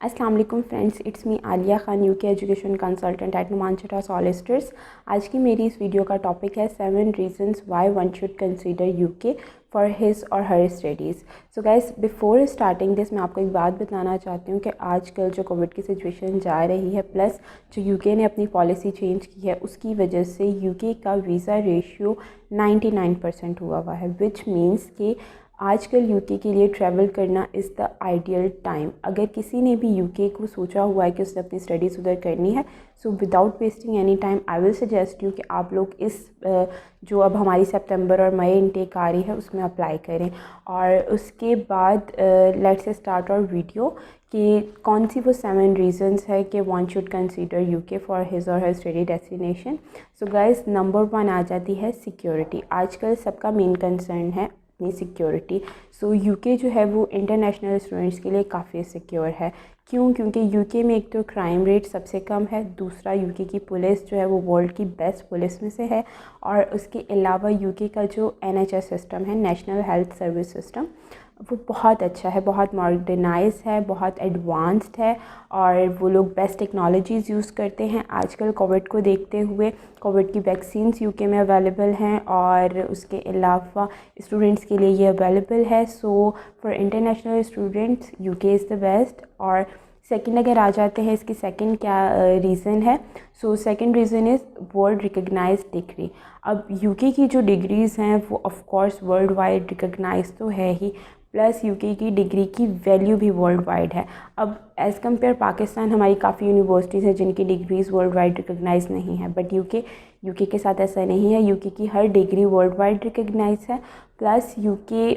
अस्सलाम वालेकुम friends, it's me Aliya Khan, UK education consultant at Numan Chatha solicitors. आज की मेरी इस वीडियो का टॉपिक है 7 reasons why one should consider UK for his और her studies. So guys, before starting this मैं आपको एक बात बताना चाहती हूँ कि आजकल जो कोविड की सिचुएशन जा रही है, प्लस जो यूके ने अपनी पॉलिसी चेंज की है, उसकी वजह से यूके का वीज़ा रेशियो 99% हुआ है, विच मीन्स कि आजकल यूके के लिए ट्रैवल करना इज़ द आइडियल टाइम। अगर किसी ने भी यूके को सोचा हुआ है कि उसने अपनी स्टडीज़ उधर करनी है, so without wasting any time I will suggest you कि आप लोग इस जो अब हमारी सितंबर और मई इनटेक आ रही है उसमें अप्लाई करें। और उसके बाद लेट्स स्टार्ट आवर वीडियो कि कौन सी वो 7 रीजंस है कि one should consider UK for his और her study destination. So guys, number 1 आ जाती है सिक्योरिटी। आजकल सबका मेन कंसर्न है अपनी सिक्योरिटी। सो यूके जो है वो इंटरनेशनल स्टूडेंट्स के लिए काफ़ी सिक्योर है। क्यों? क्योंकि यूके में एक तो क्राइम रेट सबसे कम है, दूसरा यूके की पुलिस जो है वो वर्ल्ड की बेस्ट पुलिस में से है, और उसके अलावा यूके का जो NHS सिस्टम है, नेशनल हेल्थ सर्विस सिस्टम, वो बहुत अच्छा है, बहुत मॉडर्नाइज है, बहुत एडवांस्ड है, और वो लोग बेस्ट टेक्नोलॉजीज़ यूज़ करते हैं। आजकल कोविड को देखते हुए कोविड की वैक्सीन्स यूके में अवेलेबल हैं, और उसके अलावा स्टूडेंट्स के लिए ये अवेलेबल है। So for international students UK is the best. और सेकंड अगर आ जाते हैं, इसकी सेकंड क्या रीज़न है, so second reason is world recognise degree. अब यूके की जो डिग्रीज़ हैं वो of course world wide recognise तो है ही, प्लस यूके की डिग्री की वैल्यू भी वर्ल्ड वाइड है। अब एज़ कम्पेयर पाकिस्तान, हमारी काफ़ी यूनिवर्सिटीज़ हैं जिनकी डिग्रीज़ वर्ल्ड वाइड रिकग्नाइज नहीं है, बट यूके के साथ ऐसा नहीं है। यूके की हर डिग्री वर्ल्ड वाइड रिकग्नाइज है, प्लस यूके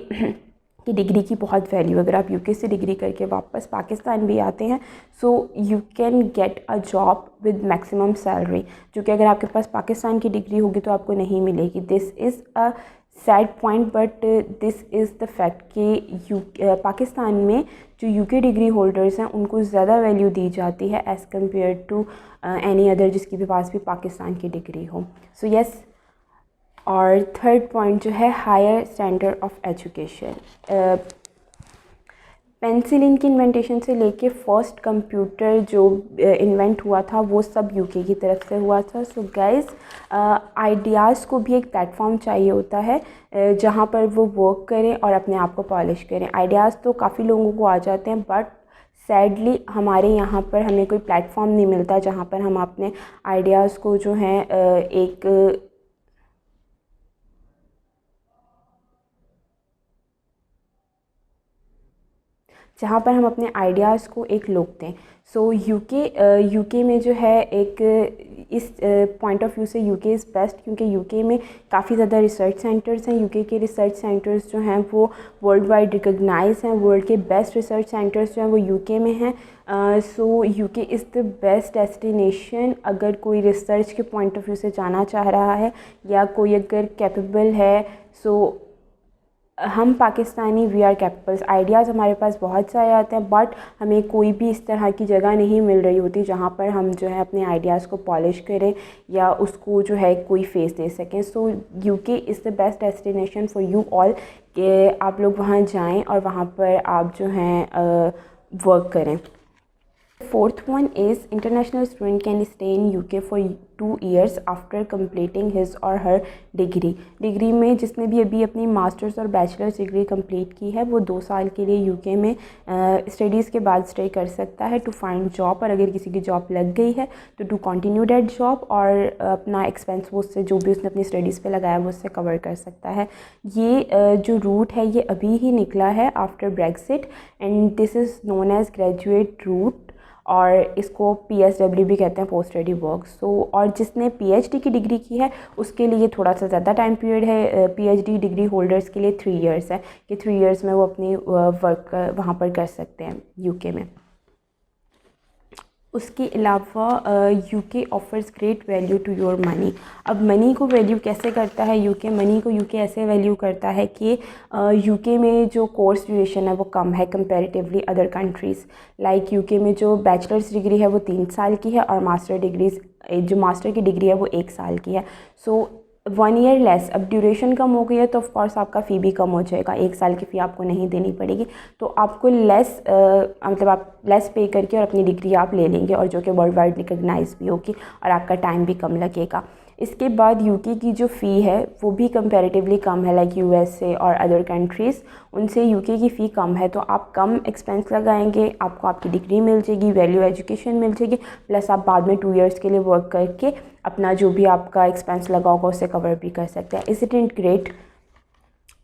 की डिग्री की बहुत वैल्यू। अगर आप यूके से डिग्री करके वापस पाकिस्तान भी आते हैं, so you can get a job with maximum salary, जो कि अगर आपके पास पाकिस्तान की डिग्री होगी तो आपको नहीं मिलेगी। This is a sad point, but this is the fact कि पाकिस्तान में जो यूके डिग्री होल्डर्स हैं उनको ज़्यादा वैल्यू दी जाती है as compare to any other जिसके भी पास भी पाकिस्तान की डिग्री हो। सो यस, और थर्ड पॉइंट जो है higher standard of education. Penicillin की इन्वेंटेशन से लेके फर्स्ट कंप्यूटर जो इन्वेंट हुआ था वो सब यूके की तरफ से हुआ था। सो गाइस, आइडियाज़ को भी एक प्लेटफॉर्म चाहिए होता है जहाँ पर वो वर्क करें और अपने आप को पॉलिश करें। आइडियाज़ तो काफ़ी लोगों को आ जाते हैं, बट सैडली हमारे यहाँ पर हमें कोई प्लेटफॉर्म नहीं मिलता जहाँ पर हम अपने आइडियाज़ को जो है जहाँ पर हम अपने आइडियाज़ को एक लुक दें। सो यूके में जो है एक इस पॉइंट ऑफ व्यू से यूके इज़ बेस्ट, क्योंकि यूके में काफ़ी ज़्यादा रिसर्च सेंटर्स हैं। यूके के रिसर्च सेंटर्स जो हैं वो वर्ल्ड वाइड रिकग्नाइज हैं। वर्ल्ड के बेस्ट रिसर्च सेंटर्स जो हैं वो यूके में हैं। सो UK is the best destination अगर कोई रिसर्च के पॉइंट ऑफ व्यू से जाना चाह रहा है, या कोई अगर कैपेबल है। सो हम पाकिस्तानी वी आर कैपेबल्स। आइडियाज़ हमारे पास बहुत सारे आते हैं, बट हमें कोई भी इस तरह की जगह नहीं मिल रही होती जहाँ पर हम जो है अपने आइडियाज़ को पॉलिश करें या उसको जो है कोई फेस दे सकें। सो UK is the best destination for you all कि आप लोग वहाँ जाएं और वहाँ पर आप जो हैं वर्क करें। Fourth one is international student can stay in UK for 2 years after completing his or her degree। Degree में जिसने भी अभी अपनी मास्टर्स और बैचलर्स डिग्री कंप्लीट की है वो 2 साल के लिए यूके में स्टडीज़ के बाद स्टे कर सकता है टू फाइंड जॉब। और अगर किसी की जॉब लग गई है तो टू कंटिन्यू दैट जॉब, और अपना एक्सपेंस वो उससे जो भी उसने अपनी स्टडीज़ पे लगाया वो उससे कवर कर सकता है। ये जो रूट है ये अभी ही निकला है after Brexit, and this is known as graduate route, और इसको PSW भी कहते हैं, पोस्ट स्टडी वर्क। सो और जिसने PhD की डिग्री की है उसके लिए थोड़ा सा ज़्यादा टाइम पीरियड है। PhD डिग्री होल्डर्स के लिए 3 इयर्स है कि 3 इयर्स में वो अपनी वर्क वहाँ पर कर सकते हैं यूके में। उसके अलावा UK offers great value to your money. अब मनी को वैल्यू कैसे करता है यूके? मनी को यूके ऐसे वैल्यू करता है कि यूके में जो कोर्स ड्यूरेशन है वो कम है comparatively other countries. Like UK में जो बैचलर्स डिग्री है वो 3 साल की है, और मास्टर की डिग्री है वो 1 साल की है। सो 1 ईयर लेस, अब ड्यूरेशन कम हो गई है तो ऑफ कोर्स आपका फ़ी भी कम हो जाएगा, 1 साल की फ़ी आपको नहीं देनी पड़ेगी। तो आपको लेस मतलब आप लेस पे करके और अपनी डिग्री आप ले लेंगे, और जो कि वर्ल्ड वाइड रिकग्नाइज भी होगी, और आपका टाइम भी कम लगेगा। इसके बाद यूके की जो फ़ी है वो भी कंपैरेटिवली कम है, लाइक यूएसए और अदर कंट्रीज़, उनसे यूके की फ़ी कम है। तो आप कम एक्सपेंस लगाएंगे, आपको आपकी डिग्री मिल जाएगी, वैल्यू एजुकेशन मिल जाएगी, प्लस आप बाद में 2 ईयर्स के लिए वर्क करके अपना जो भी आपका एक्सपेंस लगा होगा उसे कवर भी कर सकते हैं। Is it great?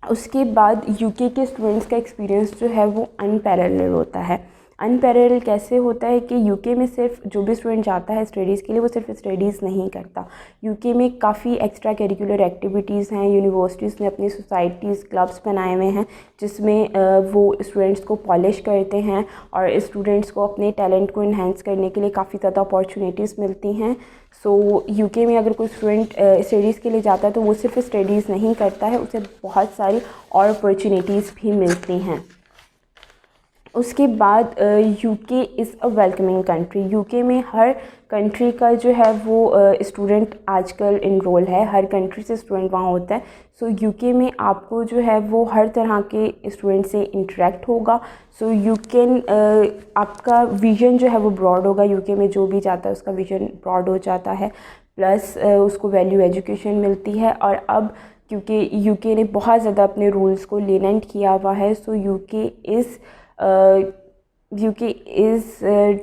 उसके बाद यूके के स्टूडेंट्स का एक्सपीरियंस जो है वो अनपैरेलल होता है। अनपैरेलल कैसे होता है कि यूके में सिर्फ जो भी स्टूडेंट जाता है स्टडीज़ के लिए वो सिर्फ स्टडीज़ नहीं करता। यूके में काफ़ी एक्स्ट्रा करिकुलर एक्टिविटीज़ हैं, यूनिवर्सिटीज़ ने अपनी सोसाइटीज़ क्लब्स बनाए हुए हैं जिसमें वो स्टूडेंट्स को पॉलिश करते हैं और स्टूडेंट्स को अपने टैलेंट को इन्हेंस करने के लिए काफ़ी ज़्यादा अपॉर्चुनिटीज़ मिलती हैं। सो यूके में अगर कोई स्टूडेंट स्टडीज़ के लिए जाता है तो वो सिर्फ स्टडीज़ नहीं करता है, उसे बहुत सारी और अपॉर्चुनिटीज़ भी मिलती हैं। उसके बाद UK is a welcoming country. UK में हर कंट्री का जो है वो स्टूडेंट आजकल इनरोल है, हर कंट्री से स्टूडेंट वहाँ होता है। सो यूके में आपको जो है वो हर तरह के स्टूडेंट से इंटरेक्ट होगा। सो यू कैन आपका विज़न जो है वो ब्रॉड होगा, यूके में जो भी जाता है उसका विज़न ब्रॉड हो जाता है, प्लस उसको वैल्यू एजुकेशन मिलती है। और अब क्योंकि यूके ने बहुत ज़्यादा अपने रूल्स को लीनेंट किया हुआ है, सो UK is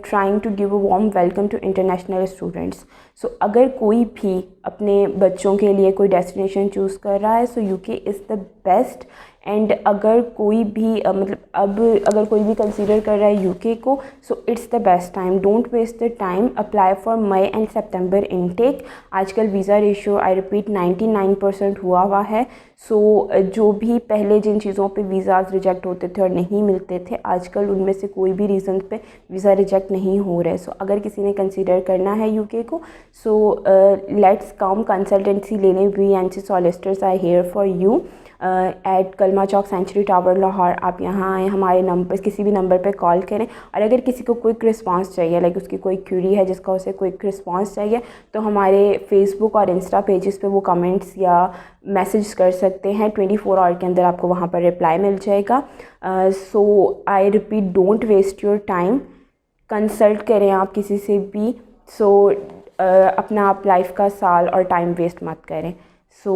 trying to give a warm welcome to international students. So अगर कोई भी अपने बच्चों के लिए कोई डेस्टिनेशन चूज़ कर रहा है, सो UK is the best. And अगर कोई भी मतलब अब अगर कोई भी कंसीडर कर रहा है UK को, so it's the best time, don't waste the time, apply for May and September intake. आजकल वीज़ा रेशियो आई रिपीट 99% हुआ है। सो जो भी पहले जिन चीज़ों पे वीज़ाज़ रिजेक्ट होते थे और नहीं मिलते थे, आजकल उनमें से कोई भी रीज़न पे वीज़ा रिजेक्ट नहीं हो रहे। सो अगर किसी ने कंसीडर करना है UK को, सो लेट्स कम कंसल्टेंसी लेने, VNC solicitors are here for you at Kalma Chowk century tower Lahore. आप यहाँ आएँ, हमारे नंबर किसी भी नंबर पे कॉल करें, और अगर किसी को क्विक रिस्पांस चाहिए, लाइक उसकी कोई क्यूरी है जिसका उसे क्विक रिस्पांस चाहिए, तो हमारे फेसबुक और इंस्टा पेजेस पे वो कमेंट्स या मैसेज कर सकते हैं। 24 आवर के अंदर आपको वहाँ पर रिप्लाई मिल जाएगा। So I repeat, don't waste your time, consult करें आप किसी से भी। सो अपना आप लाइफ का साल और टाइम वेस्ट मत करें। सो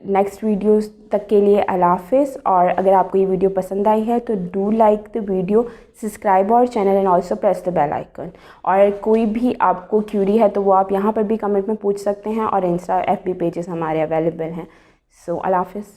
नेक्स्ट वीडियोस तक के लिए अल्लाह हाफ़िज़। और अगर आपको ये वीडियो पसंद आई है तो do like the video, subscribe our channel and also press the bell icon. और कोई भी आपको क्यूरी है तो वो आप यहाँ पर भी कमेंट में पूछ सकते हैं, और इंस्टा FB पेजेस हमारे अवेलेबल हैं। सो अल्लाह हाफ़िज़।